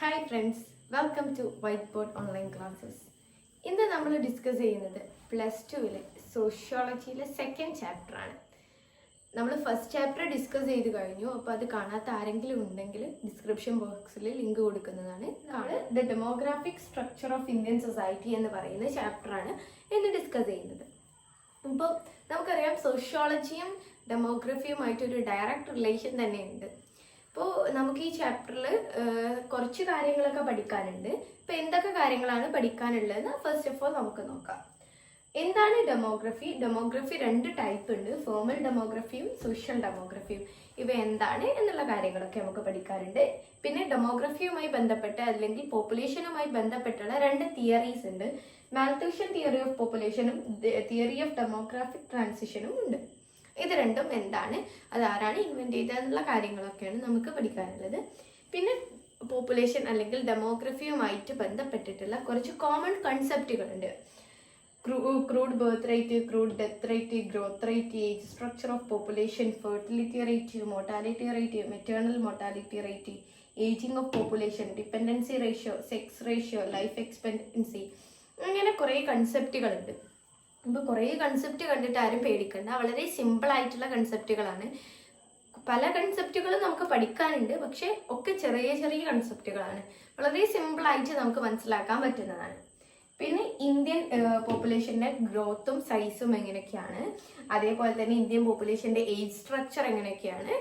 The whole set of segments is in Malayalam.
Hi friends, welcome to whiteboard online classes. ഇന്ന് നമ്മൾ ഡിസ്കസ് ചെയ്യുന്നത് +2 സോഷ്യോളജിയിലെ സെക്കൻഡ് ചാപ്റ്ററാണ്. നമ്മൾ ഫസ്റ്റ് ചാപ്റ്റർ ഡിസ്കസ് ചെയ്ത് കഴിഞ്ഞു. അപ്പോൾ അത് കാണാത്ത ആരെങ്കിലും ഉണ്ടെങ്കിൽ ഡിസ്ക്രിപ്ഷൻ ബോക്സിൽ ലിങ്ക് കൊടുക്കുന്നതാണ്. നമ്മൾ the demographic structure of Indian society എന്ന് പറയുന്ന ചാപ്റ്ററാണ് ഇന്ന് ഡിസ്കസ് ചെയ്യുന്നത്. അപ്പോൾ നമുക്കറിയാം, സോഷ്യോളജിയും ഡെമോഗ്രഫിയുമായിട്ടൊരു ഡയറക്റ്റ് റിലേഷൻ തന്നെയുണ്ട്. അപ്പോൾ നമുക്ക് ഈ ചാപ്റ്ററിൽ കുറച്ച് കാര്യങ്ങളൊക്കെ പഠിക്കാനുണ്ട്. അപ്പോൾ എന്തൊക്കെ കാര്യങ്ങളാണ് പഠിക്കാനുള്ളതെന്ന് ഫസ്റ്റ് ഓഫ് ഓൾ നമുക്ക് നോക്കാം. എന്താണ് ഡെമോഗ്രഫി? ഡെമോഗ്രഫി 2 ടൈപ്പ് ഉണ്ട്, ഫോർമൽ ഡെമോഗ്രഫിയും സോഷ്യൽ ഡെമോഗ്രഫിയും. ഇവ എന്താണ് എന്നുള്ള കാര്യങ്ങളൊക്കെ നമുക്ക് പഠിക്കാറുണ്ട്. പിന്നെ ഡെമോഗ്രഫിയുമായി ബന്ധപ്പെട്ട് അല്ലെങ്കിൽ പോപ്പുലേഷനുമായി ബന്ധപ്പെട്ടുള്ള 2 തിയറീസ് ഉണ്ട്. മാൽത്തൂഷ്യൻ തിയറി ഓഫ് പോപ്പുലേഷനും തിയറി ഓഫ് ഡെമോഗ്രാഫിക് ട്രാൻസിഷനും ഉണ്ട്. ഇത് രണ്ടും എന്താണ്, അതാരാണ് ഇൻവെന്റ് ചെയ്തതെന്നുള്ള കാര്യങ്ങളൊക്കെയാണ് നമുക്ക് പഠിക്കാനുള്ളത്. പിന്നെ പോപ്പുലേഷൻ അല്ലെങ്കിൽ ഡെമോഗ്രഫിയുമായിട്ട് ബന്ധപ്പെട്ടിട്ടുള്ള കുറച്ച് കോമൺ കൺസെപ്റ്റുകളുണ്ട്. Crude birth rate, crude death rate, growth rate, age structure of population, fertility rate, mortality rate, maternal mortality rate, ageing of population, dependency ratio, sex ratio, life expectancy, അങ്ങനെ കുറേ കൺസെപ്റ്റുകളുണ്ട്. ഇപ്പോൾ കുറേ കൺസെപ്റ്റ് കണ്ടിട്ട് ആരും പേടിക്കണ്ട, വളരെ സിമ്പിൾ ആയിട്ടുള്ള കൺസെപ്റ്റുകളാണ്. പല കൺസെപ്റ്റുകളും നമുക്ക് പഠിക്കാനുണ്ട്, പക്ഷെ ഒക്കെ ചെറിയ ചെറിയ കൺസെപ്റ്റുകളാണ്, വളരെ സിമ്പിളായിട്ട് നമുക്ക് മനസ്സിലാക്കാൻ പറ്റുന്നതാണ്. പിന്നെ ഇന്ത്യൻ പോപ്പുലേഷൻ്റെ ഗ്രോത്തും സൈസും എങ്ങനെയൊക്കെയാണ്, അതേപോലെ തന്നെ ഇന്ത്യൻ പോപ്പുലേഷൻ്റെ ഏജ് സ്ട്രക്ചർ എങ്ങനെയൊക്കെയാണ്,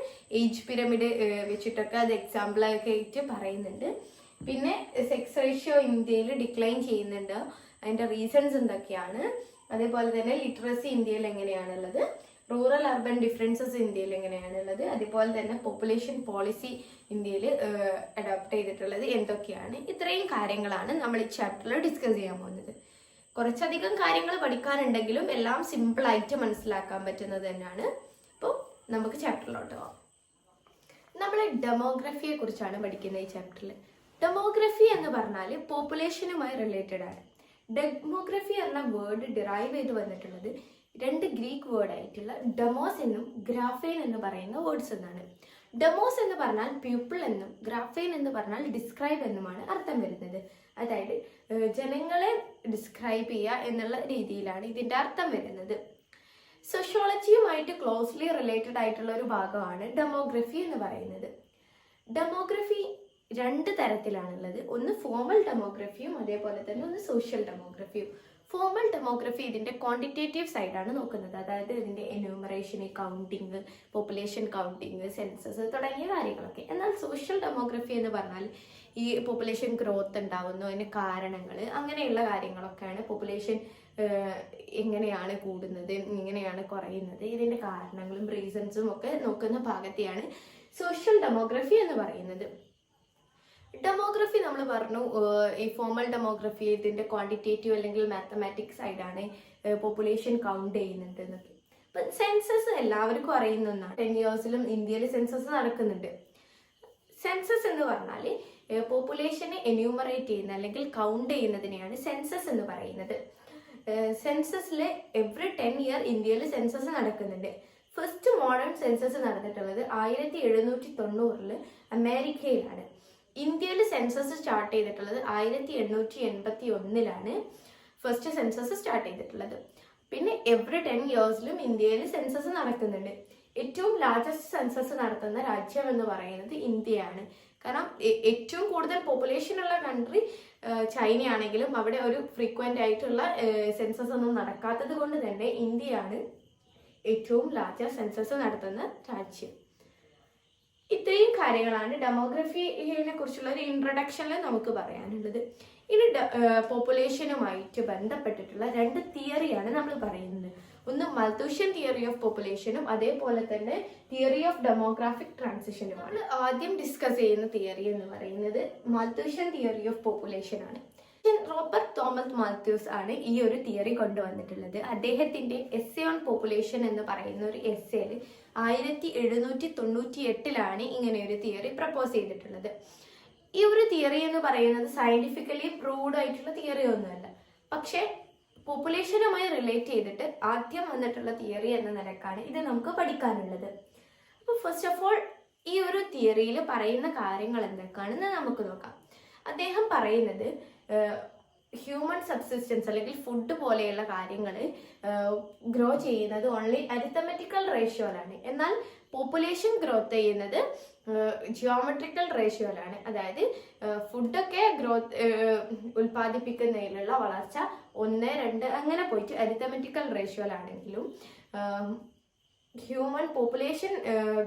ഏജ് പിരമിഡ് വെച്ചിട്ടൊക്കെ അത് എക്സാമ്പിളൊക്കെ ആയിട്ട് പറയുന്നുണ്ട്. പിന്നെ സെക്സ് റേഷ്യോ ഇന്ത്യയിൽ ഡിക്ലൈൻ ചെയ്യുന്നുണ്ട്, അതിൻ്റെ റീസൺസ് എന്തൊക്കെയാണ്, അതേപോലെ തന്നെ ലിറ്ററസി ഇന്ത്യയിൽ എങ്ങനെയാണുള്ളത്, റൂറൽ അർബൻ ഡിഫറൻസസ് ഇന്ത്യയിൽ എങ്ങനെയാണുള്ളത്, അതുപോലെ തന്നെ പോപ്പുലേഷൻ പോളിസി ഇന്ത്യയിൽ അഡോപ്റ്റ് ചെയ്തിട്ടുള്ളത് എന്തൊക്കെയാണ്. ഇത്രയും കാര്യങ്ങളാണ് നമ്മൾ ഈ ചാപ്റ്ററിൽ ഡിസ്കസ് ചെയ്യാൻ പോകുന്നത്. കുറച്ചധികം കാര്യങ്ങൾ പഠിക്കാനുണ്ടെങ്കിലും എല്ലാം സിമ്പിളായിട്ട് മനസ്സിലാക്കാൻ പറ്റുന്നത് തന്നെയാണ്. അപ്പോൾ നമുക്ക് ചാപ്റ്ററിലോട്ട് പോകാം. നമ്മൾ ഡെമോഗ്രഫിയെ കുറിച്ചാണ് പഠിക്കുന്നത് ഈ ചാപ്റ്ററിൽ. ഡെമോഗ്രഫി എന്ന് പറഞ്ഞാൽ പോപ്പുലേഷനുമായി റിലേറ്റഡ് ആണ്. ഡെമോഗ്രഫി എന്ന വേർഡ് ഡിറൈവ് ചെയ്ത് വന്നിട്ടുള്ളത് 2 ഗ്രീക്ക് വേർഡ് ആയിട്ടുള്ള ഡെമോസ് എന്നും ഗ്രാഫെയിൻ എന്ന് പറയുന്ന വേർഡ്സ് എന്നാണ്. ഡെമോസ് എന്ന് പറഞ്ഞാൽ പീപ്പിൾ എന്നും ഗ്രാഫെയിൻ എന്ന് പറഞ്ഞാൽ ഡിസ്ക്രൈബ് എന്നുമാണ് അർത്ഥം വരുന്നത്. അതായത് ജനങ്ങളെ ഡിസ്ക്രൈബ് ചെയ്യുക എന്നുള്ള രീതിയിലാണ് ഇതിൻ്റെ അർത്ഥം വരുന്നത്. സോഷ്യോളജിയുമായിട്ട് ക്ലോസ്ലി റിലേറ്റഡ് ആയിട്ടുള്ള ഒരു ഭാഗമാണ് ഡെമോഗ്രഫി എന്ന് പറയുന്നത്. ഡെമോഗ്രഫി 2 തരത്തിലാണുള്ളത്. ഒന്ന് ഫോർമൽ ഡെമോഗ്രഫിയും അതേപോലെ തന്നെ ഒന്ന് സോഷ്യൽ ഡെമോഗ്രഫിയും. ഫോർമൽ ഡെമോഗ്രഫി ഇതിൻ്റെ ക്വാണ്ടിറ്റേറ്റീവ് സൈഡാണ് നോക്കുന്നത്, അതായത് ഇതിൻ്റെ enumeration, counting, population counting, census തുടങ്ങിയ കാര്യങ്ങളൊക്കെ. എന്നാൽ സോഷ്യൽ ഡെമോഗ്രഫി എന്ന് പറഞ്ഞാൽ ഈ പോപ്പുലേഷൻ ഗ്രോത്ത് ഉണ്ടാവുന്നു, അതിന് കാരണങ്ങൾ, അങ്ങനെയുള്ള കാര്യങ്ങളൊക്കെയാണ്. പോപ്പുലേഷൻ എങ്ങനെയാണ് കൂടുന്നത്, എങ്ങനെയാണ് കുറയുന്നത്, ഇതിൻ്റെ കാരണങ്ങളും റീസൺസും ഒക്കെ നോക്കുന്ന ഭാഗത്തെയാണ് സോഷ്യൽ ഡെമോഗ്രഫി എന്ന് പറയുന്നത്. ഡെമോഗ്രഫി നമ്മൾ പറഞ്ഞു, ഈ ഫോർമൽ ഡെമോഗ്രഫി ഇതിൻ്റെ ക്വാണ്ടിറ്റേറ്റീവ് അല്ലെങ്കിൽ മാത്തമാറ്റിക്സ് സൈഡാണ്, പോപ്പുലേഷൻ കൗണ്ട് ചെയ്യുന്നുണ്ട് എന്നൊക്കെ. ഇപ്പം സെൻസസ് എല്ലാവർക്കും അറിയുന്ന ഒന്നാണ്. 10 ഇയേഴ്സിലും ഇന്ത്യയിൽ സെൻസസ് നടക്കുന്നുണ്ട്. സെൻസസ് എന്ന് പറഞ്ഞാൽ പോപ്പുലേഷനെ എന്യൂമറേറ്റ് ചെയ്യുന്ന അല്ലെങ്കിൽ കൗണ്ട് ചെയ്യുന്നതിനെയാണ് സെൻസസ് എന്ന് പറയുന്നത്. സെൻസസിൽ എവറി 10 ഇയർ ഇന്ത്യയിൽ സെൻസസ് നടക്കുന്നുണ്ട്. ഫസ്റ്റ് മോഡേൺ സെൻസസ് നടന്നിട്ടുള്ളത് 1790 അമേരിക്കയിലാണ്. ഇന്ത്യയിൽ സെൻസസ് സ്റ്റാർട്ട് ചെയ്തിട്ടുള്ളത് 1881 ഫസ്റ്റ് സെൻസസ് സ്റ്റാർട്ട് ചെയ്തിട്ടുള്ളത്. പിന്നെ എവറി 10 ഇയേഴ്സിലും ഇന്ത്യയിൽ സെൻസസ് നടക്കുന്നുണ്ട്. ഏറ്റവും ലാർജസ്റ്റ് സെൻസസ് നടത്തുന്ന രാജ്യം എന്ന് പറയുന്നത് ഇന്ത്യയാണ്. കാരണം ഏറ്റവും കൂടുതൽ പോപ്പുലേഷൻ ഉള്ള കൺട്രി ചൈനയാണെങ്കിലും അവിടെ ഒരു ഫ്രീക്വൻ്റ് ആയിട്ടുള്ള സെൻസസ് ഒന്നും നടക്കാത്തത് കൊണ്ട് തന്നെ ഇന്ത്യയാണ് ഏറ്റവും ലാർജസ്റ്റ് സെൻസസ് നടത്തുന്ന രാജ്യം. ഇത്രയും കാര്യങ്ങളാണ് ഡെമോഗ്രഫിയെ കുറിച്ചുള്ള ഒരു ഇൻട്രൊഡക്ഷനിൽ നമുക്ക് പറയാനുള്ളത്. ഇനി പോപ്പുലേഷനുമായിട്ട് ബന്ധപ്പെട്ടിട്ടുള്ള 2 തിയറിയാണ് നമ്മൾ പറയുന്നത്. ഒന്ന് മാൽത്തൂഷ്യൻ തിയറി ഓഫ് പോപ്പുലേഷനും അതേപോലെ തന്നെ തിയറി ഓഫ് ഡെമോഗ്രാഫിക് ട്രാൻസിഷനുമാണ്. ആദ്യം ഡിസ്കസ് ചെയ്യുന്ന തിയറി എന്ന് പറയുന്നത് മാൽത്തൂഷ്യൻ തിയറി ഓഫ് പോപ്പുലേഷൻ ആണ്. റോബർട്ട് തോമസ് മാൽത്യൂസ് ആണ് ഈ ഒരു തിയറി കൊണ്ടുവന്നിട്ടുള്ളത്. അദ്ദേഹത്തിന്റെ എസ്സേ ഓൺ പോപ്പുലേഷൻ എന്ന് പറയുന്ന ഒരു എസ്സേയിൽ 1798 ഇങ്ങനെ ഒരു തിയറി പ്രപ്പോസ് ചെയ്തിട്ടുള്ളത്. ഈ ഒരു തിയറി എന്ന് പറയുന്നത് സയന്റിഫിക്കലി പ്രൂവ്ഡ് ആയിട്ടുള്ള തിയറി ഒന്നുമല്ല, പക്ഷെ പോപ്പുലേഷനുമായി റിലേറ്റ് ചെയ്തിട്ട് ആദ്യം വന്നിട്ടുള്ള തിയറി എന്ന നിലക്കാണ് ഇത് നമുക്ക് പഠിക്കാനുള്ളത്. അപ്പോൾ ഫസ്റ്റ് ഓഫ് ഓൾ ഈ ഒരു തിയറിയിൽ പറയുന്ന കാര്യങ്ങൾ എന്തൊക്കെയാണെന്ന് നമുക്ക് നോക്കാം. അദ്ദേഹം പറയുന്നത് ഹ്യൂമൻ സബ്സിസ്റ്റൻസ് അല്ലെങ്കിൽ ഫുഡ് പോലെയുള്ള കാര്യങ്ങൾ ഗ്രോ ചെയ്യുന്നത് ഓൺലി അരിത്തമെറ്റിക്കൽ റേഷ്യോയിലാണ്. എന്നാൽ പോപ്പുലേഷൻ ഗ്രോത്ത് ചെയ്യുന്നത് ജിയോമെട്രിക്കൽ റേഷ്യോയിലാണ്. അതായത് ഫുഡൊക്കെ ഉൽപ്പാദിപ്പിക്കുന്നതിലുള്ള വളർച്ച 1, 2 അങ്ങനെ പോയിട്ട് അരിത്തമെറ്റിക്കൽ റേഷ്യോയിലാണെങ്കിലും ഹ്യൂമൻ പോപ്പുലേഷൻ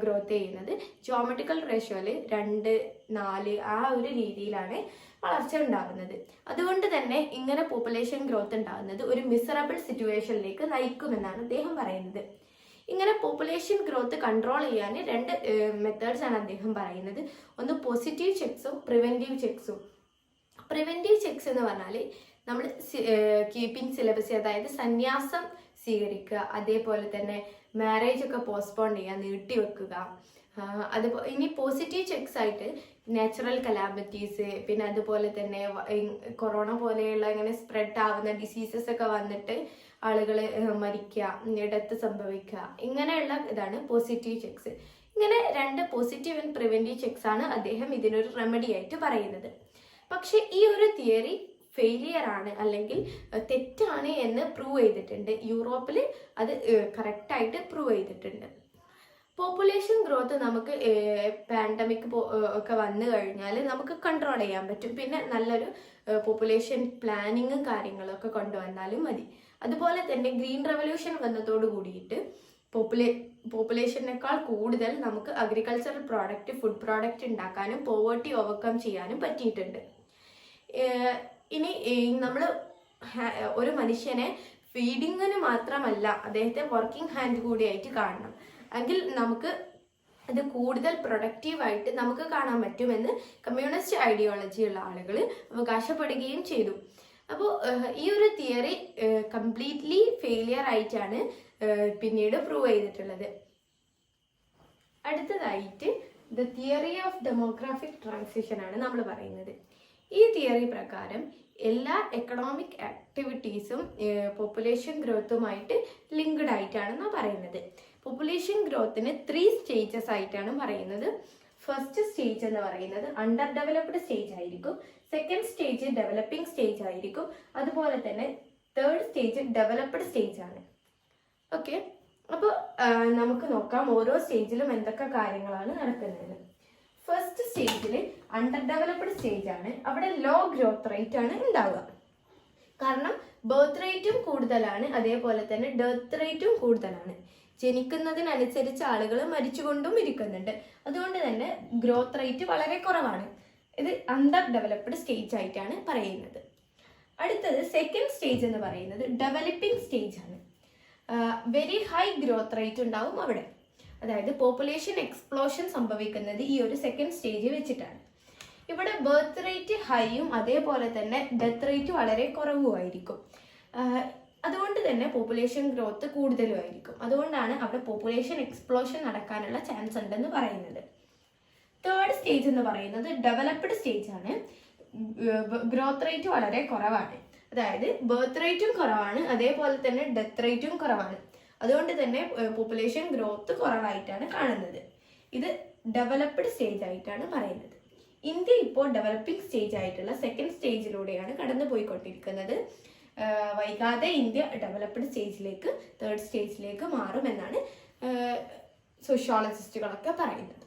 ഗ്രോത്ത് ചെയ്യുന്നത് ജിയോമെട്രിക്കൽ റേഷ്യോയിൽ 2, 4 ആ ഒരു രീതിയിലാണ് വളർച്ച ഉണ്ടാകുന്നത്. അതുകൊണ്ട് തന്നെ ഇങ്ങനെ പോപ്പുലേഷൻ ഗ്രോത്ത് ഉണ്ടാകുന്നത് ഒരു മിസറബിൾ സിറ്റുവേഷനിലേക്ക് നയിക്കുമെന്നാണ് അദ്ദേഹം പറയുന്നത്. ഇങ്ങനെ പോപ്പുലേഷൻ ഗ്രോത്ത് കൺട്രോൾ ചെയ്യാൻ 2 മെത്തേഡ്സ് ആണ് അദ്ദേഹം പറയുന്നത്. ഒന്ന് പോസിറ്റീവ് ചെക്സും പ്രിവെന്റീവ് ചെക്സും. പ്രിവെന്റീവ് ചെക്സ് എന്ന് പറഞ്ഞാൽ നമ്മൾ കീപ്പിംഗ് സിലബസ്, അതായത് സന്യാസം സ്വീകരിക്കുക, അതേപോലെ തന്നെ മാരേജ് ഒക്കെ പോസ്റ്റ്പോൺ ചെയ്യുക, നീട്ടിവെക്കുക. അതുപോലെ ഇനി പോസിറ്റീവ് ചെക്സ് ആയിട്ട് നാച്ചുറൽ കലാമിറ്റീസ്, പിന്നെ അതുപോലെ തന്നെ കൊറോണ പോലെയുള്ള ഇങ്ങനെ സ്പ്രെഡ് ആവുന്ന ഡിസീസസ് ഒക്കെ വന്നിട്ട് ആളുകൾ മരിക്കുക, ഡെത്ത് സംഭവിക്കുക, ഇങ്ങനെയുള്ള ഇതാണ് പോസിറ്റീവ് ചെക്സ്. ഇങ്ങനെ 2 പോസിറ്റീവ് ആൻഡ് പ്രിവെന്റീവ് ചെക്സ് ആണ് അദ്ദേഹം ഇതിനൊരു റെമഡി ആയിട്ട് പറയുന്നത്. പക്ഷെ ഈ ഒരു തിയറി ഫെയിലിയർ ആണ് അല്ലെങ്കിൽ തെറ്റാണ് എന്ന് പ്രൂവ് ചെയ്തിട്ടുണ്ട്. യൂറോപ്പിൽ അത് കറക്റ്റായിട്ട് പ്രൂവ് ചെയ്തിട്ടുണ്ട്. പോപ്പുലേഷൻ ഗ്രോത്ത് നമുക്ക് പാൻഡമിക് ഒക്കെ വന്നു കഴിഞ്ഞാൽ നമുക്ക് കൺട്രോൾ ചെയ്യാൻ പറ്റും. പിന്നെ നല്ലൊരു പോപ്പുലേഷൻ പ്ലാനിങ്ങും കാര്യങ്ങളൊക്കെ കൊണ്ടുവന്നാലും മതി. അതുപോലെ തന്നെ ഗ്രീൻ റെവല്യൂഷൻ വന്നതോട് കൂടിയിട്ട് പോപ്പുലേഷനേക്കാൾ കൂടുതൽ നമുക്ക് അഗ്രികൾച്ചറൽ പ്രോഡക്റ്റ്, ഫുഡ് പ്രോഡക്റ്റ് ഉണ്ടാക്കാനും പോവേർട്ടി ഓവർകം ചെയ്യാനും പറ്റിയിട്ടുണ്ട്. ഇനി നമ്മൾ ഒരു മനുഷ്യനെ ഫീഡിങ്ങിന് മാത്രമല്ല അദ്ദേഹത്തെ വർക്കിംഗ് ഹാൻഡ് കൂടിയായിട്ട് കാണണം. എങ്കിൽ നമുക്ക് ഇത് കൂടുതൽ പ്രൊഡക്റ്റീവായിട്ട് നമുക്ക് കാണാൻ പറ്റുമെന്ന് കമ്മ്യൂണിസ്റ്റ് ഐഡിയോളജി ഉള്ള ആളുകൾ അവകാശപ്പെടുകയും ചെയ്തു. അപ്പോൾ ഈ ഒരു തിയറി കംപ്ലീറ്റ്ലി ഫെയിലിയർ ആയിട്ടാണ് പിന്നീട് പ്രൂവ് ചെയ്തിട്ടുള്ളത്. അടുത്തതായിട്ട് the theory of demographic transition ആണ് നമ്മൾ പറയുന്നത്. ഈ തിയറി പ്രകാരം എല്ലാ എക്കണോമിക് ആക്ടിവിറ്റീസും പോപ്പുലേഷൻ ഗ്രോത്തുമായിട്ട് ലിങ്ക്ഡ് ആയിട്ടാണെന്നാണ് പറയുന്നത്. പോപ്പുലേഷൻ ഗ്രോത്തിന് 3 സ്റ്റേജസ് ആയിട്ടാണ് പറയുന്നത്. ഫസ്റ്റ് സ്റ്റേജ് എന്ന് പറയുന്നത് അണ്ടർ ഡെവലപ്ഡ് സ്റ്റേജ് ആയിരിക്കും. സെക്കൻഡ് സ്റ്റേജ് ഡെവലപ്പിംഗ് സ്റ്റേജ് ആയിരിക്കും. അതുപോലെ തന്നെ തേർഡ് സ്റ്റേജ് ഡെവലപ്ഡ് സ്റ്റേജ് ആണ്. ഓക്കെ, അപ്പോൾ നമുക്ക് നോക്കാം ഓരോ സ്റ്റേജിലും എന്തൊക്കെ കാര്യങ്ങളാണ് നടക്കുന്നത്. ഫസ്റ്റ് സ്റ്റേജിൽ അണ്ടർ ഡെവലപ്ഡ് സ്റ്റേജ് ആണ്. അവിടെ ലോ ഗ്രോത്ത് റേറ്റ് ആണ് ഉണ്ടാവുക. കാരണം ബർത്ത് റേറ്റും കൂടുതലാണ്, അതേപോലെ തന്നെ ഡെത്ത് റേറ്റും കൂടുതലാണ്. ജനിക്കുന്നതിനനുസരിച്ച് ആളുകൾ മരിച്ചുകൊണ്ടും ഇരിക്കുന്നുണ്ട്. അതുകൊണ്ട് തന്നെ ഗ്രോത്ത് റേറ്റ് വളരെ കുറവാണ്. ഇത് അണ്ടർ ഡെവലപ്ഡ് സ്റ്റേജ് ആയിട്ടാണ് പറയുന്നത്. അടുത്തത് സെക്കൻഡ് സ്റ്റേജ് എന്ന് പറയുന്നത് ഡെവലപ്പിംഗ് സ്റ്റേജ് ആണ്. വെരി ഹൈ ഗ്രോത്ത് റേറ്റ് ഉണ്ടാവും അവിടെ. അതായത് പോപ്പുലേഷൻ എക്സ്പ്ലോഷൻ സംഭവിക്കുന്നത് ഈ ഒരു സെക്കൻഡ് സ്റ്റേജ് വെച്ചിട്ടാണ്. ഇവിടെ ബർത്ത് റേറ്റ് ഹൈയും അതേപോലെ തന്നെ ഡെത്ത് റേറ്റ് വളരെ കുറവുമായിരിക്കും. അതുകൊണ്ട് തന്നെ പോപ്പുലേഷൻ ഗ്രോത്ത് കൂടുതലുമായിരിക്കും. അതുകൊണ്ടാണ് അവിടെ പോപ്പുലേഷൻ എക്സ്പ്ലോഷൻ നടക്കാനുള്ള ചാൻസ് ഉണ്ടെന്ന് പറയുന്നത്. തേർഡ് സ്റ്റേജ് എന്ന് പറയുന്നത് ഡെവലപ്ഡ് സ്റ്റേജ് ആണ്. ഗ്രോത്ത് റേറ്റ് വളരെ കുറവാണ്. അതായത് ബർത്ത് റേറ്റും കുറവാണ്, അതേപോലെ തന്നെ ഡെത്ത് റേറ്റും കുറവാണ്. അതുകൊണ്ട് തന്നെ പോപ്പുലേഷൻ ഗ്രോത്ത് കുറവായിട്ടാണ് കാണുന്നത്. ഇത് ഡെവലപ്ഡ് സ്റ്റേജ് ആയിട്ടാണ് പറയുന്നത്. ഇന്ത്യ ഇപ്പോൾ ഡെവലപ്പിംഗ് സ്റ്റേജ് ആയിട്ടുള്ള സെക്കൻഡ് സ്റ്റേജിലൂടെയാണ് കടന്നു പോയിക്കൊണ്ടിരിക്കുന്നത്. വൈകാതെ ഇന്ത്യ ഡെവലപ്ഡ് സ്റ്റേജിലേക്ക്, തേർഡ് സ്റ്റേജിലേക്ക് മാറുമെന്നാണ് സോഷ്യോളജിസ്റ്റുകളൊക്കെ പറയുന്നത്.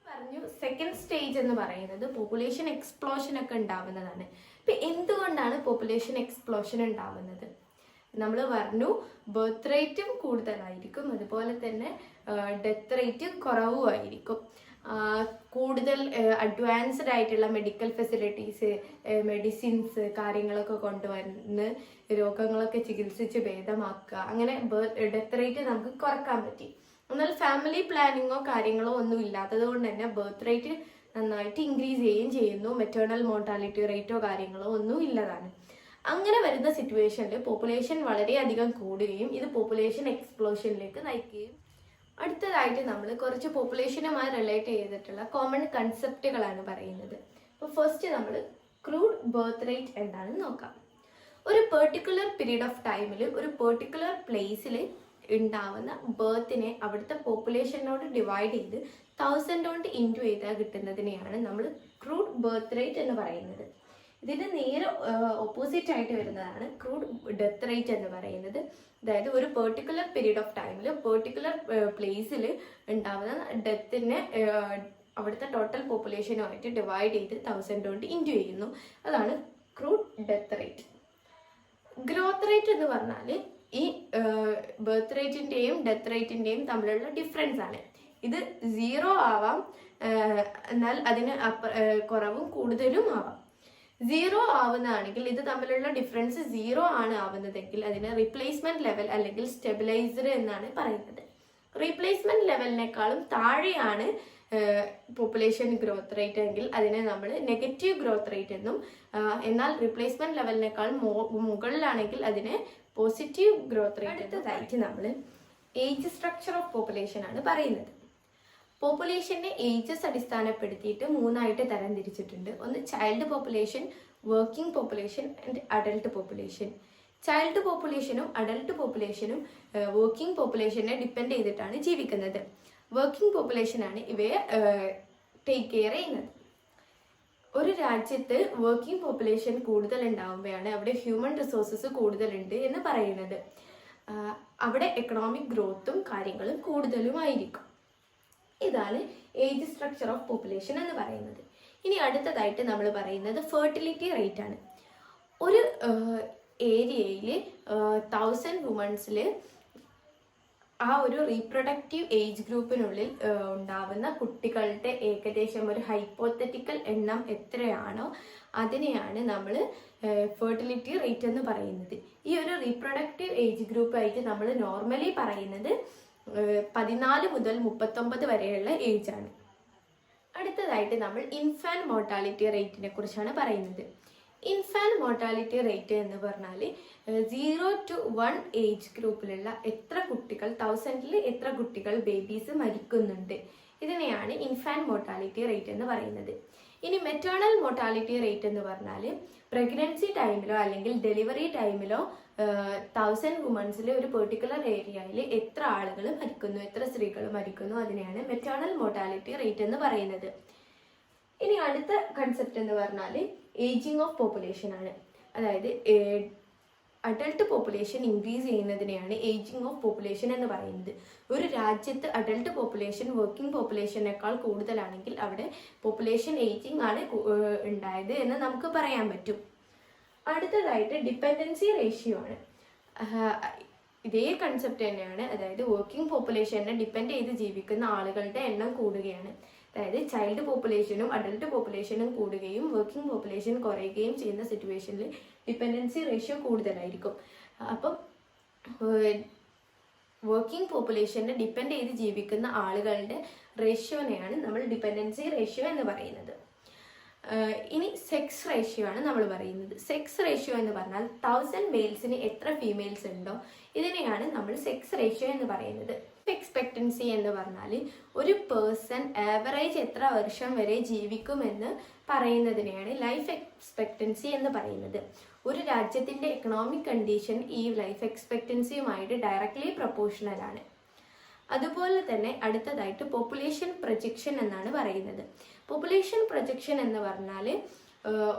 പറഞ്ഞു സെക്കൻഡ് സ്റ്റേജ് എന്ന് പറയുന്നത് പോപ്പുലേഷൻ എക്സ്പ്ലോഷൻ ഒക്കെ ഉണ്ടാവുന്നതാണ്. ഇപ്പം എന്തുകൊണ്ടാണ് പോപ്പുലേഷൻ എക്സ്പ്ലോഷൻ ഉണ്ടാവുന്നത്? നമ്മൾ പറഞ്ഞു ബർത്ത് റേറ്റും കൂടുതലായിരിക്കും, അതുപോലെ തന്നെ ഡെത്ത് റേറ്റും കുറവുമായിരിക്കും. കൂടുതൽ അഡ്വാൻസ്ഡ് ആയിട്ടുള്ള മെഡിക്കൽ ഫെസിലിറ്റീസ്, മെഡിസിൻസ് കാര്യങ്ങളൊക്കെ കൊണ്ടുവന്ന് രോഗങ്ങളൊക്കെ ചികിത്സിച്ച് ഭേദമാക്കുക, അങ്ങനെ ഡെത്ത് റേറ്റ് നമുക്ക് കുറക്കാൻ പറ്റി. എന്നാൽ ഫാമിലി പ്ലാനിങ്ങോ കാര്യങ്ങളോ ഒന്നും ഇല്ലാത്തത് കൊണ്ട് തന്നെ ബർത്ത് റേറ്റ് നന്നായിട്ട് ഇൻക്രീസ് ചെയ്യുകയും ചെയ്യുന്നു. മെറ്റേണൽ മോർട്ടാലിറ്റി റേറ്റോ കാര്യങ്ങളോ ഒന്നും ഇല്ലതാണ്. അങ്ങനെ വരുന്ന സിറ്റുവേഷനിൽ പോപ്പുലേഷൻ വളരെയധികം കൂടുകയും ഇത് പോപ്പുലേഷൻ എക്സ്പ്ലോഷനിലേക്ക് നയിക്കുകയും. അടുത്തതായിട്ട് നമ്മൾ കുറച്ച് പോപ്പുലേഷനുമായി റിലേറ്റ് ചെയ്തിട്ടുള്ള കോമൺ കൺസെപ്റ്റുകളാണ് പറയുന്നത്. അപ്പോൾ ഫസ്റ്റ് നമ്മൾ ക്രൂഡ് ബർത്ത് റേറ്റ് എന്താണെന്ന് നോക്കാം. ഒരു പെർട്ടിക്കുലർ പീരീഡ് ഓഫ് ടൈമിൽ ഒരു പെർട്ടിക്കുലർ പ്ലേസിൽ ഉണ്ടാവുന്ന ബർത്തിനെ അവിടുത്തെ പോപ്പുലേഷനോട് ഡിവൈഡ് ചെയ്ത് 1000 കൊണ്ട് ഇൻറ്റു ചെയ്താൽ കിട്ടുന്നതിനെയാണ് നമ്മൾ ക്രൂഡ് ബർത്ത് റേറ്റ് എന്ന് പറയുന്നത്. ഇതിന് നേരെ ഓപ്പോസിറ്റ് ആയിട്ട് വരുന്നതാണ് ക്രൂഡ് ഡെത്ത് റേറ്റ് എന്ന് പറയുന്നത്. അതായത് ഒരു പെർട്ടിക്കുലർ പീരീഡ് ഓഫ് ടൈമിൽ പെർട്ടിക്കുലർ പ്ലേസിൽ ഉണ്ടാവുന്ന ഡെത്തിനെ അവിടുത്തെ ടോട്ടൽ പോപ്പുലേഷനുമായിട്ട് ഡിവൈഡ് ചെയ്ത് 1000 കൊണ്ട് ഇൻറ്റു ചെയ്യുന്നു. അതാണ് crude death rate. Growth rate എന്ന് പറഞ്ഞാൽ ഈ ബർത്ത് റേറ്റിൻ്റെയും ഡെത്ത് റേറ്റിൻ്റെയും തമ്മിലുള്ള ഡിഫറൻസ് ആണ്. ഇത് 0 ആവാം, എന്നാൽ അതിന് കുറവും കൂടുതലും ആവാം. 0 ആവുന്നതാണെങ്കിൽ ഇത് തമ്മിലുള്ള ഡിഫറൻസ് 0 ആണ് ആവുന്നതെങ്കിൽ അതിന് റീപ്ലേസ്മെന്റ് ലെവൽ അല്ലെങ്കിൽ സ്റ്റെബിലൈസർ എന്നാണ് പറയുന്നത്. റീപ്ലേസ്മെന്റ് ലെവലിനേക്കാളും താഴെയാണ് പോപ്പുലേഷൻ ഗ്രോത്ത് റേറ്റ് എങ്കിൽ അതിനെ നമ്മൾ നെഗറ്റീവ് ഗ്രോത്ത് റേറ്റ് എന്നും, എന്നാൽ റീപ്ലേസ്മെന്റ് ലെവലിനേക്കാൾ മുകളിലാണെങ്കിൽ അതിനെ പോസിറ്റീവ് ഗ്രോത്ത് റേറ്റ്. അടുത്തതായിട്ട് നമ്മൾ ഏജ് സ്ട്രക്ചർ ഓഫ് പോപ്പുലേഷൻ ആണ് പറയുന്നത്. പോപ്പുലേഷന്റെ ഏജസ് അടിസ്ഥാനപ്പെടുത്തിയിട്ട് 3 ആയിട്ട് തരംതിരിച്ചിട്ടുണ്ട്. ഒന്ന് child population, working population and adult population. Child പോപ്പുലേഷനും അഡൽട്ട് പോപ്പുലേഷനും വർക്കിംഗ് പോപ്പുലേഷനെ ഡിപ്പെൻഡ് ചെയ്തിട്ടാണ് ജീവിക്കുന്നത്. വർക്കിംഗ് പോപ്പുലേഷനാണ് ഇവയെ ടേക്ക് കെയർ ചെയ്യുന്നത്. ഒരു രാജ്യത്ത് വർക്കിംഗ് പോപ്പുലേഷൻ കൂടുതൽ ഉണ്ടാവുമ്പോഴാണ് അവിടെ ഹ്യൂമൻ റിസോഴ്സസ് കൂടുതലുണ്ട് എന്ന് പറയുന്നത്. അവിടെ എക്കണോമിക് ഗ്രോത്തും കാര്യങ്ങളും കൂടുതലുമായിരിക്കും. ഇതാണ് ഏജ് സ്ട്രക്ചർ ഓഫ് പോപ്പുലേഷൻ എന്ന് പറയുന്നത്. ഇനി അടുത്തതായിട്ട് നമ്മൾ പറയുന്നത് ഫെർട്ടിലിറ്റി റേറ്റ് ആണ്. ഒരു ഏരിയയിൽ 1000 വുമൺസിൽ ആ ഒരു റീപ്രൊഡക്റ്റീവ് ഏജ് ഗ്രൂപ്പിനുള്ളിൽ ഉണ്ടാവുന്ന കുട്ടികളുടെ ഏകദേശം ഒരു ഹൈപ്പോത്തറ്റിക്കൽ എണ്ണം എത്രയാണോ അതിനെയാണ് നമ്മൾ ഫെർട്ടിലിറ്റി റേറ്റ് എന്ന് പറയുന്നത്. ഈ ഒരു റീപ്രൊഡക്റ്റീവ് ഏജ് ഗ്രൂപ്പായിട്ട് നമ്മൾ നോർമലി പറയുന്നത് 14 മുതൽ 39 വരെയുള്ള ഏജ് ആണ്. അടുത്തതായിട്ട് നമ്മൾ ഇൻഫാന്റ് മോർട്ടാലിറ്റി റേറ്റിനെ കുറിച്ചാണ് പറയുന്നത്. ഇൻഫാന്റ് മോർട്ടാലിറ്റി റേറ്റ് എന്ന് പറഞ്ഞാൽ 0 to 1 ഏജ് ഗ്രൂപ്പിലുള്ള എത്ര കുട്ടികൾ, 1000ൽ എത്ര കുട്ടികൾ ബേബീസ് മരിക്കുന്നുണ്ട്, ഇതിനെയാണ് ഇൻഫാന്റ് മോർട്ടാലിറ്റി റേറ്റ് എന്ന് പറയുന്നത്. ഇനി മെറ്റേണൽ മോർട്ടാലിറ്റി റേറ്റ് എന്ന് പറഞ്ഞാൽ പ്രഗ്നൻസി ടൈമിലോ അല്ലെങ്കിൽ ഡെലിവറി ടൈമിലോ 1000 വുമൺസിൽ ഒരു പെർട്ടിക്കുലർ ഏരിയയിൽ എത്ര ആളുകൾ മരിക്കുന്നു, എത്ര സ്ത്രീകൾ മരിക്കുന്നു, അതിനെയാണ് മെറ്റേണൽ മോർട്ടാലിറ്റി റേറ്റ് എന്ന് പറയുന്നത്. ഇനി അടുത്ത കൺസെപ്റ്റ് എന്ന് പറഞ്ഞാൽ ഏജിങ് ഓഫ് പോപ്പുലേഷൻ ആണ്. അതായത് അഡൾട്ട് പോപ്പുലേഷൻ ഇൻക്രീസ് ചെയ്യുന്നതിനെയാണ് ഏജിങ് ഓഫ് പോപ്പുലേഷൻ എന്ന് പറയുന്നത്. ഒരു രാജ്യത്ത് അഡൾട്ട് പോപ്പുലേഷൻ വർക്കിംഗ് പോപ്പുലേഷനേക്കാൾ കൂടുതലാണെങ്കിൽ അവിടെ പോപ്പുലേഷൻ ഏജിങ് ആണ് ഉണ്ടായത് എന്ന് നമുക്ക് പറയാൻ പറ്റും. അടുത്തതായിട്ട് ഡിപ്പെൻഡൻസി റേഷ്യോ ആണ്. ഇതേ കൺസെപ്റ്റ് തന്നെയാണ്. അതായത് വർക്കിംഗ് പോപ്പുലേഷനെ ഡിപ്പെൻഡ് ചെയ്ത് ജീവിക്കുന്ന ആളുകളുടെ എണ്ണം കൂടുകയാണ്. അതായത് ചൈൽഡ് പോപ്പുലേഷനും അഡൽട്ട് പോപ്പുലേഷനും കൂടുകയും വർക്കിംഗ് പോപ്പുലേഷൻ കുറയുകയും ചെയ്യുന്ന സിറ്റുവേഷനിൽ ഡിപ്പെൻഡൻസി റേഷ്യോ കൂടുതലായിരിക്കും. അപ്പം വർക്കിംഗ് പോപ്പുലേഷനെ ഡിപ്പെൻഡ് ചെയ്ത് ജീവിക്കുന്ന ആളുകളുടെ റേഷ്യോനെയാണ് നമ്മൾ ഡിപ്പെൻഡൻസി റേഷ്യോ എന്ന് പറയുന്നത്. ഇനി സെക്സ് റേഷ്യോ ആണ് നമ്മൾ പറയുന്നത്. സെക്സ് റേഷ്യോ എന്ന് പറഞ്ഞാൽ 1000 മെയിൽസിന് എത്ര ഫീമെയിൽസ് ഉണ്ടോ ഇതിനെയാണ് നമ്മൾ സെക്സ് റേഷ്യോ എന്ന് പറയുന്നത്. എക്സ്പെക്റ്റൻസി എന്ന് പറഞ്ഞാൽ ഒരു പേഴ്സൺ ആവറേജ് എത്ര വർഷം വരെ ജീവിക്കുമെന്ന് പറയുന്നതിനെയാണ് ലൈഫ് എക്സ്പെക്റ്റൻസി എന്ന് പറയുന്നത്. ഒരു രാജ്യത്തിൻ്റെ എക്കണോമിക് കണ്ടീഷൻ ഈ ലൈഫ് എക്സ്പെക്റ്റൻസിയുമായിട്ട് ഡയറക്ട്ലി പ്രൊപ്പോർഷണൽ ആണ്. അതുപോലെ തന്നെ അടുത്തതായിട്ട് പോപ്പുലേഷൻ പ്രൊജക്ഷൻ എന്നാണ് പറയുന്നത്. പോപ്പുലേഷൻ പ്രൊജക്ഷൻ എന്ന് പറഞ്ഞാൽ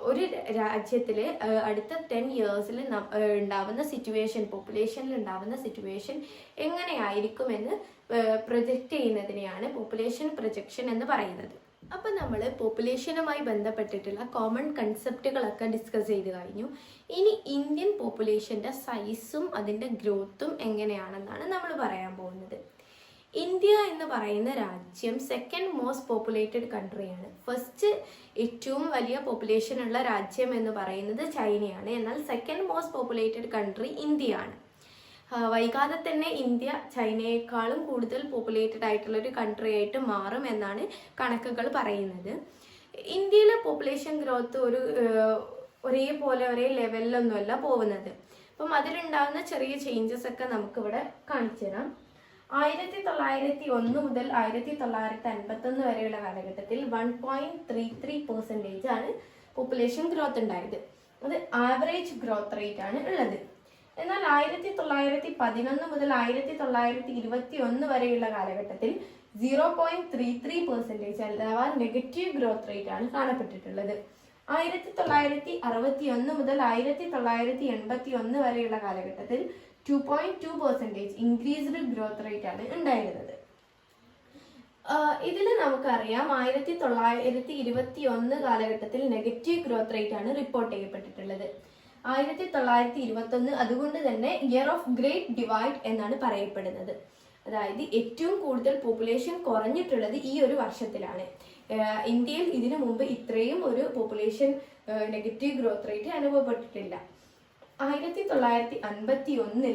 ഒരു രാജ്യത്തിൽ അടുത്ത 10 ഇയേഴ്സിൽ ഉണ്ടാവുന്ന സിറ്റുവേഷൻ, പോപ്പുലേഷനിൽ ഉണ്ടാവുന്ന സിറ്റുവേഷൻ എങ്ങനെയായിരിക്കുമെന്ന് പ്രൊജക്റ്റ് ചെയ്യുന്നതിനെയാണ് പോപ്പുലേഷൻ പ്രൊജക്ഷൻ എന്ന് പറയുന്നത്. അപ്പം നമ്മൾ പോപ്പുലേഷനുമായി ബന്ധപ്പെട്ടിട്ടുള്ള കോമൺ കൺസെപ്റ്റുകളൊക്കെ ഡിസ്കസ് ചെയ്ത് കഴിഞ്ഞു. ഇനി ഇന്ത്യൻ പോപ്പുലേഷൻ്റെ സൈസും അതിൻ്റെ ഗ്രോത്തും എങ്ങനെയാണെന്നാണ് നമ്മൾ പറയാൻ പോകുന്നത്. ഇന്ത്യ എന്ന് പറയുന്ന രാജ്യം സെക്കൻഡ് മോസ്റ്റ് പോപ്പുലേറ്റഡ് കൺട്രിയാണ്. ഫസ്റ്റ് ഏറ്റവും വലിയ പോപ്പുലേഷൻ ഉള്ള രാജ്യം എന്ന് പറയുന്നത് ചൈനയാണ്. എന്നാൽ സെക്കൻഡ് മോസ്റ്റ് പോപ്പുലേറ്റഡ് കൺട്രി ഇന്ത്യയാണ്. വൈകാതെ തന്നെ ഇന്ത്യ ചൈനയെക്കാളും കൂടുതൽ പോപ്പുലേറ്റഡ് ആയിട്ടുള്ള ഒരു കൺട്രി ആയിട്ട് മാറും എന്നാണ് കണക്കുകൾ പറയുന്നത്. ഇന്ത്യയിലെ പോപ്പുലേഷൻ ഗ്രോത്ത് ഒരേപോലെ ഒരേ ലെവലിലൊന്നുമല്ല പോകുന്നത്. അപ്പം അതിലുണ്ടാകുന്ന ചെറിയ ചേഞ്ചസ് ഒക്കെ നമുക്കിവിടെ കാണിച്ചു തരാം. 1901 മുതൽ 1951 വരെയുള്ള കാലഘട്ടത്തിൽ 1.33% ആണ് പോപ്പുലേഷൻ ഗ്രോത്ത് ഉണ്ടായത്. അത് ആവറേജ് ഗ്രോത്ത് റേറ്റ് ആണ് ഉള്ളത്. എന്നാൽ 1911 മുതൽ 1921 വരെയുള്ള കാലഘട്ടത്തിൽ 0.33% അഥവാ നെഗറ്റീവ് ഗ്രോത്ത് റേറ്റ് ആണ് കാണപ്പെട്ടിട്ടുള്ളത്. 1961 മുതൽ 1981 വരെയുള്ള കാലഘട്ടത്തിൽ 2.2% ഇൻക്രീസ്ഡ് ഗ്രോത്ത് റേറ്റ് ആണ് ഉണ്ടായിരുന്നത്. ഇതിൽ നമുക്കറിയാം 1921 കാലഘട്ടത്തിൽ നെഗറ്റീവ് ഗ്രോത്ത് റേറ്റ് ആണ് റിപ്പോർട്ട് ചെയ്യപ്പെട്ടിട്ടുള്ളത്. 1921 അതുകൊണ്ട് തന്നെ ഇയർ ഓഫ് ഗ്രേറ്റ് ഡിവൈഡ് എന്നാണ് പറയപ്പെടുന്നത്. അതായത് ഏറ്റവും കൂടുതൽ പോപ്പുലേഷൻ കുറഞ്ഞിട്ടുള്ളത് ഈ ഒരു വർഷത്തിലാണ്. ഇന്ത്യയിൽ ഇതിനു മുമ്പ് ഇത്രയും ഒരു പോപ്പുലേഷൻ നെഗറ്റീവ് ഗ്രോത്ത് റേറ്റ് അനുഭവപ്പെട്ടിട്ടില്ല. 1951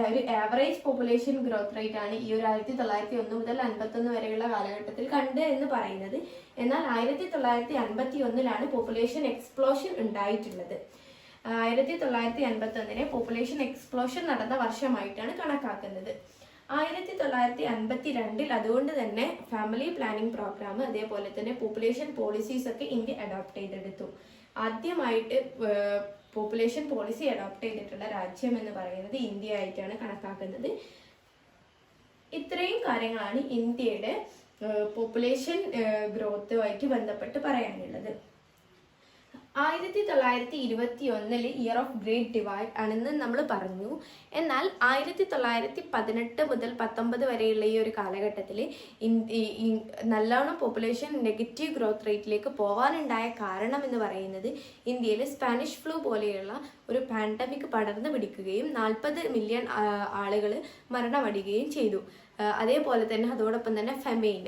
ഒരു ആവറേജ് പോപ്പുലേഷൻ ഗ്രോത്ത് റേറ്റ് ആണ് ഈ ഒരു 1901 മുതൽ 51 വരെയുള്ള കാലഘട്ടത്തിൽ കണ്ട് എന്ന് പറയുന്നത്. എന്നാൽ 1951 പോപ്പുലേഷൻ എക്സ്പ്ലോഷൻ ഉണ്ടായിട്ടുള്ളത്. 1951 പോപ്പുലേഷൻ എക്സ്പ്ലോഷൻ നടന്ന വർഷമായിട്ടാണ് കണക്കാക്കുന്നത്. 1952 അതുകൊണ്ട് തന്നെ ഫാമിലി പ്ലാനിംഗ് പ്രോഗ്രാം അതേപോലെ തന്നെ പോപ്പുലേഷൻ പോളിസീസ് ഒക്കെ ഇന്ത്യ അഡോപ്റ്റ് ചെയ്തെടുത്തു. ആദ്യമായിട്ട് പോപ്പുലേഷൻ പോളിസി അഡോപ്റ്റ് ചെയ്തിട്ടുള്ള രാജ്യം എന്ന് പറയുന്നത് ഇന്ത്യ ആയിട്ടാണ് കണക്കാക്കുന്നത്. ഇത്രയും കാര്യങ്ങളാണ് ഇന്ത്യയുടെ പോപ്പുലേഷൻ ഗ്രോത്തുമായിട്ട് ബന്ധപ്പെട്ട് പറയാനുള്ളത്. 1921 ഇയർ ഓഫ് ഗ്രേറ്റ് ഡിവൈഡ് ആണെന്ന് നമ്മൾ പറഞ്ഞു. എന്നാൽ 1918 മുതൽ 19 വരെയുള്ള ഈ ഒരു കാലഘട്ടത്തിൽ നല്ലോണം പോപ്പുലേഷൻ നെഗറ്റീവ് ഗ്രോത്ത് റേറ്റിലേക്ക് പോകാനുണ്ടായ കാരണം എന്ന് പറയുന്നത് ഇന്ത്യയിൽ സ്പാനിഷ് ഫ്ലൂ പോലെയുള്ള ഒരു പാൻഡമിക് പടർന്നു പിടിക്കുകയും 40 മില്യൺ ആളുകൾ മരണമടയുകയും ചെയ്തു. അതേപോലെ തന്നെ അതോടൊപ്പം തന്നെ ഫെമൈൻ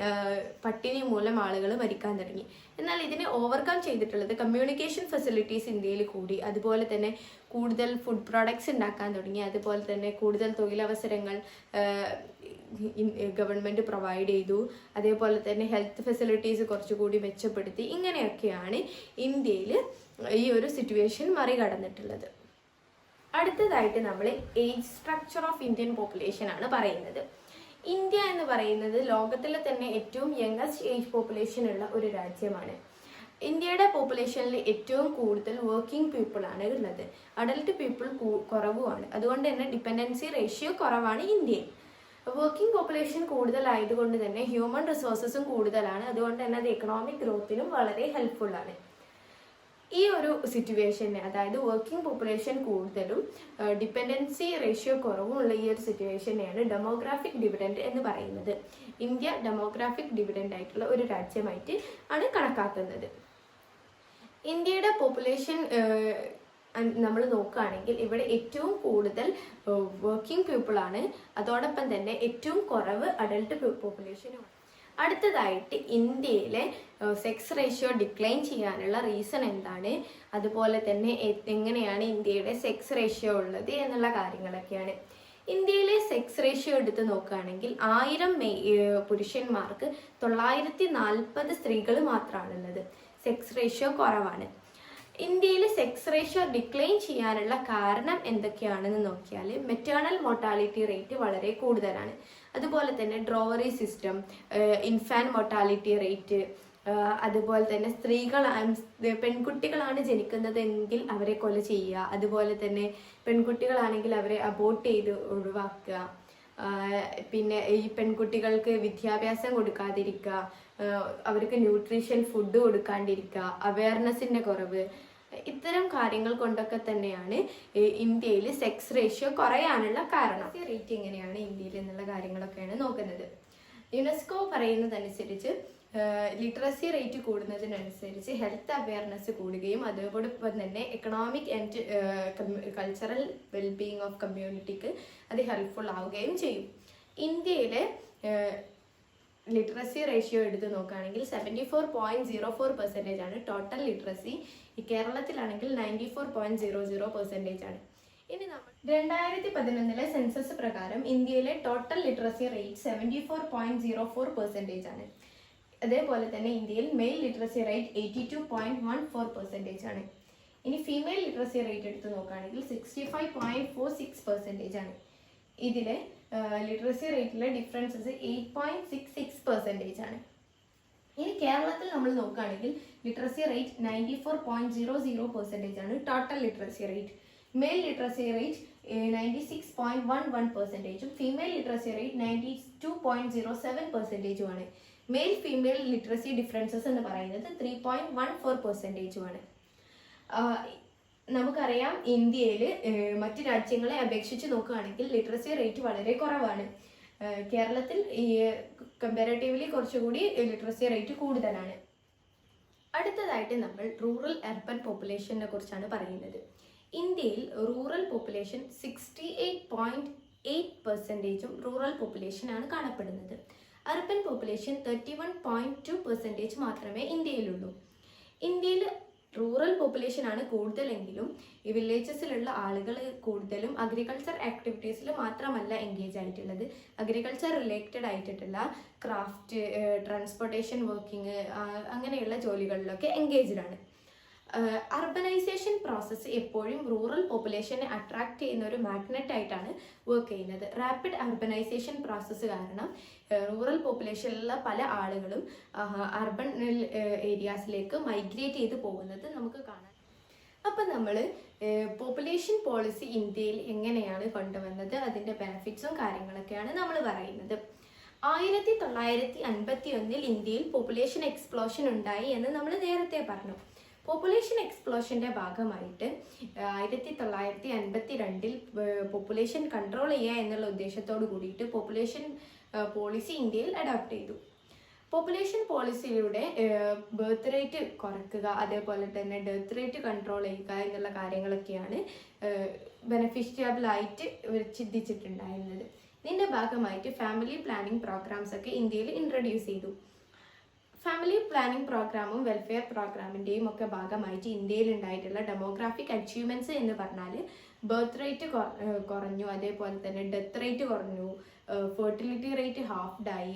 പട്ടിണി മൂലം ആളുകൾ മരിക്കാൻ തുടങ്ങി. എന്നാൽ ഇതിനെ ഓവർകം ചെയ്തിട്ടുള്ളത് കമ്മ്യൂണിക്കേഷൻ ഫെസിലിറ്റീസ് ഇന്ത്യയിൽ കൂടി, അതുപോലെ തന്നെ കൂടുതൽ ഫുഡ് പ്രോഡക്ട്സ് ഉണ്ടാക്കാൻ തുടങ്ങി, അതുപോലെ തന്നെ കൂടുതൽ തൊഴിലവസരങ്ങൾ ഗവൺമെൻറ് പ്രൊവൈഡ് ചെയ്തു, അതേപോലെ തന്നെ ഹെൽത്ത് ഫെസിലിറ്റീസ് കുറച്ചുകൂടി മെച്ചപ്പെടുത്തി. ഇങ്ങനെയൊക്കെയാണ് ഇന്ത്യയിൽ ഈ ഒരു സിറ്റുവേഷൻ മറികടന്നിട്ടുള്ളത്. അടുത്തതായിട്ട് നമ്മൾ age structure of Indian population ആണ് പറയുന്നത്. ഇന്ത്യ എന്ന് പറയുന്നത് ലോകത്തിലെ തന്നെ ഏറ്റവും യങ്ങസ്റ്റ് ഏജ് പോപ്പുലേഷൻ ഉള്ള ഒരു രാജ്യമാണ്. ഇന്ത്യയുടെ പോപ്പുലേഷനിൽ ഏറ്റവും കൂടുതൽ വർക്കിംഗ് പീപ്പിൾ ആണ് ഉള്ളത്. അഡൽട്ട് പീപ്പിൾ കുറവുമാണ്. അതുകൊണ്ട് തന്നെ ഡിപ്പെൻഡൻസി റേഷ്യോ കുറവാണ് ഇന്ത്യയിൽ. വർക്കിംഗ് പോപ്പുലേഷൻ കൂടുതലായതുകൊണ്ട് തന്നെ ഹ്യൂമൻ റിസോഴ്സസും കൂടുതലാണ്. അതുകൊണ്ട് തന്നെ അത് എക്കണോമിക് ഗ്രോത്തിനും വളരെ ഹെൽപ്ഫുള്ളാണ്. ഈ ഒരു സിറ്റുവേഷനെ, അതായത് വർക്കിംഗ് പോപ്പുലേഷൻ കൂടുതലും ഡിപ്പെൻഡൻസി റേഷ്യോ കുറവുമുള്ള ഈ ഒരു സിറ്റുവേഷനെയാണ് ഡെമോഗ്രാഫിക് ഡിവിഡൻഡ് എന്ന് പറയുന്നത്. ഇന്ത്യ ഡെമോഗ്രാഫിക് ഡിവിഡൻഡ് ആയിട്ടുള്ള ഒരു രാജ്യമായിട്ട് ആണ് കണക്കാക്കുന്നത്. ഇന്ത്യയുടെ പോപ്പുലേഷൻ നമ്മൾ നോക്കുകയാണെങ്കിൽ ഇവിടെ ഏറ്റവും കൂടുതൽ വർക്കിംഗ് പീപ്പിൾ ആണ്. അതോടൊപ്പം തന്നെ ഏറ്റവും കുറവ് അഡൽട്ട് പോപ്പുലേഷനുമാണ്. അടുത്തതായിട്ട് ഇന്ത്യയിലെ സെക്സ് റേഷ്യോ ഡിക്ലൈൻ ചെയ്യാനുള്ള റീസൺ എന്താണ്, അതുപോലെ തന്നെ എങ്ങനെയാണ് ഇന്ത്യയുടെ സെക്സ് റേഷ്യോ ഉള്ളത് എന്നുള്ള കാര്യങ്ങളൊക്കെയാണ്. ഇന്ത്യയിലെ സെക്സ് റേഷ്യോ എടുത്ത് നോക്കുകയാണെങ്കിൽ 1000 പുരുഷന്മാർക്ക് 940 സ്ത്രീകൾ മാത്രമാണുള്ളത്. സെക്സ് റേഷ്യോ കുറവാണ്. ഇന്ത്യയിൽ സെക്സ് റേഷ്യോ ഡിക്ലൈൻ ചെയ്യാനുള്ള കാരണം എന്തൊക്കെയാണെന്ന് നോക്കിയാൽ മെറ്റേണൽ മോർട്ടാലിറ്റി റേറ്റ് വളരെ കൂടുതലാണ്. അതുപോലെ തന്നെ ഡ്രോവറി സിസ്റ്റം, ഇൻഫാൻറ്റ് മോർട്ടാലിറ്റി റേറ്റ്, അതുപോലെ തന്നെ പെൺകുട്ടികളാണ് ജനിക്കുന്നതെങ്കിൽ അവരെ കൊല ചെയ്യുക, അതുപോലെ തന്നെ പെൺകുട്ടികളാണെങ്കിൽ അവരെ അബോർട്ട് ചെയ്ത് ഒഴിവാക്കുക, പിന്നെ ഈ പെൺകുട്ടികൾക്ക് വിദ്യാഭ്യാസം കൊടുക്കാതിരിക്കുക, അവർക്ക് ന്യൂട്രീഷൻ ഫുഡ് കൊടുക്കാണ്ടിരിക്കുക, അവയർനെസ്സിൻ്റെ കുറവ്, ഇത്തരം കാര്യങ്ങൾ കൊണ്ടൊക്കെ തന്നെയാണ് ഇന്ത്യയിൽ സെക്സ് റേഷ്യോ കുറയാനുള്ള കാരണം. റേറ്റ് എങ്ങനെയാണ് ഇന്ത്യയിൽ എന്നുള്ള കാര്യങ്ങളൊക്കെയാണ് നോക്കുന്നത്. യുനെസ്കോ പറയുന്നതനുസരിച്ച് ലിറ്ററസി റേറ്റ് കൂടുന്നതിനനുസരിച്ച് ഹെൽത്ത് അവയർനെസ് കൂടുകയും അതോടൊപ്പം തന്നെ economic and cultural wellbeing of കമ്മ്യൂണിറ്റിക്ക് അത് ഹെൽപ്ഫുൾ ആവുകയും ചെയ്യും. ഇന്ത്യയിലെ ലിറ്ററസി റേഷ്യോ എടുത്ത് നോക്കുകയാണെങ്കിൽ 74.04% ആണ് ടോട്ടൽ ലിറ്ററസി. ഈ കേരളത്തിലാണെങ്കിൽ 94.00% ആണ്. ഇനി നമ്മൾ 2011 സെൻസസ് പ്രകാരം ഇന്ത്യയിലെ ടോട്ടൽ ലിറ്ററസി റേറ്റ് 74.04% ആണ്. അതേപോലെ തന്നെ ഇന്ത്യയിൽ മെയിൽ ലിറ്ററസി റേറ്റ് 82.14% ആണ്. ഇനി ഫീമെയിൽ ലിറ്ററസി റേറ്റ് എടുത്ത് നോക്കുകയാണെങ്കിൽ 65.46% ആണ്. ഇതിലെ ലിറ്ററസി റേറ്റിലെ ഡിഫറൻസസ് 8.66% ആണ്. ഇനി കേരളത്തിൽ നമ്മൾ നോക്കുകയാണെങ്കിൽ ലിറ്ററസി റേറ്റ് 94.00% ആണ് total literacy rate. Male literacy rate 96.11%, female literacy rate 92.07% ആണ്. മെയിൽ ഫീമെയിൽ ലിറ്ററസി ഡിഫറൻസസ് എന്ന് പറയുന്നത് 3.14%. നമുക്കറിയാം ഇന്ത്യയിൽ മറ്റ് രാജ്യങ്ങളെ അപേക്ഷിച്ച് നോക്കുകയാണെങ്കിൽ ലിറ്ററസി റേറ്റ് വളരെ കുറവാണ്. കേരളത്തിൽ കമ്പാരിറ്റീവ്ലി കുറച്ചുകൂടി ലിറ്ററസി റേറ്റ് കൂടുതലാണ്. അടുത്തതായിട്ട് നമ്മൾ റൂറൽ അർബൻ പോപ്പുലേഷനെ കുറിച്ചാണ് പറയുന്നത്. ഇന്ത്യയിൽ റൂറൽ പോപ്പുലേഷൻ 68.8% റൂറൽ പോപ്പുലേഷനാണ് കാണപ്പെടുന്നത്. അർബൻ പോപ്പുലേഷൻ 31.2% മാത്രമേ ഇന്ത്യയിലുള്ളൂ. ഇന്ത്യയിൽ റൂറൽ പോപ്പുലേഷൻ ആണ് കൂടുതലെങ്കിലും ഈ വില്ലേജസിലുള്ള ആളുകൾ കൂടുതലും അഗ്രികൾച്ചർ ആക്ടിവിറ്റീസിൽ മാത്രമല്ല എൻഗേജ് ആയിട്ടുള്ളത്. അഗ്രികൾച്ചർ റിലേറ്റഡ് ആയിട്ടുള്ള ക്രാഫ്റ്റ്, ട്രാൻസ്പോർട്ടേഷൻ വർക്കിംഗ് അങ്ങനെയുള്ള ജോലികളിലൊക്കെ എൻഗേജ്ഡ് ആണ്. അർബനൈസേഷൻ പ്രോസസ്സ് എപ്പോഴും റൂറൽ പോപ്പുലേഷനെ അട്രാക്ട് ചെയ്യുന്ന ഒരു മാഗ്നറ്റ് ആയിട്ടാണ് വർക്ക് ചെയ്യുന്നത്. റാപ്പിഡ് അർബനൈസേഷൻ പ്രോസസ്സ് കാരണം റൂറൽ പോപ്പുലേഷനിലുള്ള പല ആളുകളും അർബൻ ഏരിയാസിലേക്ക് മൈഗ്രേറ്റ് ചെയ്ത് പോകുന്നത് നമുക്ക് കാണാം. അപ്പം നമ്മൾ പോപ്പുലേഷൻ പോളിസി ഇന്ത്യയിൽ എങ്ങനെയാണ് കൊണ്ടുവന്നത്, അതിൻ്റെ ബെനിഫിറ്റ്സും കാര്യങ്ങളൊക്കെയാണ് നമ്മൾ പറയുന്നത്. 1951 ഇന്ത്യയിൽ പോപ്പുലേഷൻ എക്സ്പ്ലോഷൻ ഉണ്ടായി എന്ന് നമ്മൾ നേരത്തെ പറഞ്ഞു. പോപ്പുലേഷൻ എക്സ്പ്ലോഷൻ്റെ ഭാഗമായിട്ട് 1952 പോപ്പുലേഷൻ കൺട്രോൾ ചെയ്യുക എന്നുള്ള ഉദ്ദേശത്തോട് കൂടിയിട്ട് പോപ്പുലേഷൻ പോളിസി ഇന്ത്യയിൽ അഡോപ്റ്റ് ചെയ്തു. പോപ്പുലേഷൻ പോളിസിയിലൂടെ ബർത്ത് റേറ്റ് കുറയ്ക്കുക, അതേപോലെ തന്നെ ഡെത്ത് റേറ്റ് കൺട്രോൾ ചെയ്യുക എന്നുള്ള കാര്യങ്ങളൊക്കെയാണ് ബെനഫിഷ്യബിളായിട്ട് ചിന്തിച്ചിട്ടുണ്ടായിരുന്നത്. ഇതിൻ്റെ ഭാഗമായിട്ട് ഫാമിലി പ്ലാനിങ് പ്രോഗ്രാംസ് ഒക്കെ ഇന്ത്യയിൽ ഇൻട്രൊഡ്യൂസ് ചെയ്തു. ഫാമിലി പ്ലാനിങ് പ്രോഗ്രാമും വെൽഫെയർ പ്രോഗ്രാമിൻ്റെയും ഒക്കെ ഭാഗമായിട്ട് ഇന്ത്യയിൽ ഉണ്ടായിട്ടുള്ള ഡെമോഗ്രാഫിക് അച്ചീവ്മെൻറ്റ്സ് എന്ന് പറഞ്ഞാൽ ബർത്ത് റേറ്റ് കുറഞ്ഞു, അതേപോലെ തന്നെ ഡെത്ത് റേറ്റ് കുറഞ്ഞു, ഫെർട്ടിലിറ്റി റേറ്റ് ഹാഫ്ഡായി,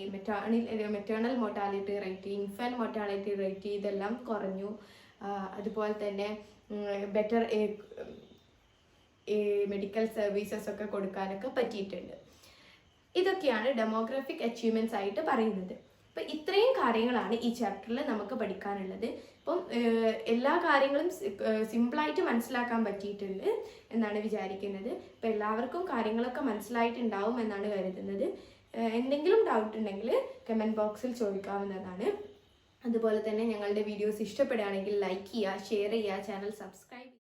maternal mortality rate, infant mortality rate ഇതെല്ലാം കുറഞ്ഞു. അതുപോലെ തന്നെ ബെറ്റർ മെഡിക്കൽ സർവീസസ് ഒക്കെ കൊടുക്കാനൊക്കെ പറ്റിയിട്ടുണ്ട്. ഇതൊക്കെയാണ് ഡെമോഗ്രാഫിക് അച്ചീവ്മെൻറ്റ്സ് ആയിട്ട് പറയുന്നത്. അപ്പം ഇത്രയും കാര്യങ്ങളാണ് ഈ ചാപ്റ്ററിൽ നമുക്ക് പഠിക്കാനുള്ളത്. അപ്പം എല്ലാ കാര്യങ്ങളും സിമ്പിളായിട്ട് മനസ്സിലാക്കാൻ പറ്റിയിട്ടുണ്ട് എന്നാണ് വിചാരിക്കുന്നത്. അപ്പം എല്ലാവർക്കും കാര്യങ്ങളൊക്കെ മനസ്സിലായിട്ടുണ്ടാവും എന്നാണ് കരുതുന്നത്. എന്തെങ്കിലും ഡൗട്ട് ഉണ്ടെങ്കിൽ കമൻറ്റ് ബോക്സിൽ ചോദിക്കാവുന്നതാണ്. അതുപോലെ തന്നെ ഞങ്ങളുടെ വീഡിയോസ് ഇഷ്ടപ്പെടുകയാണെങ്കിൽ ലൈക്ക് ചെയ്യുക, ഷെയർ ചെയ്യുക, ചാനൽ സബ്സ്ക്രൈബ് ചെയ്യുക.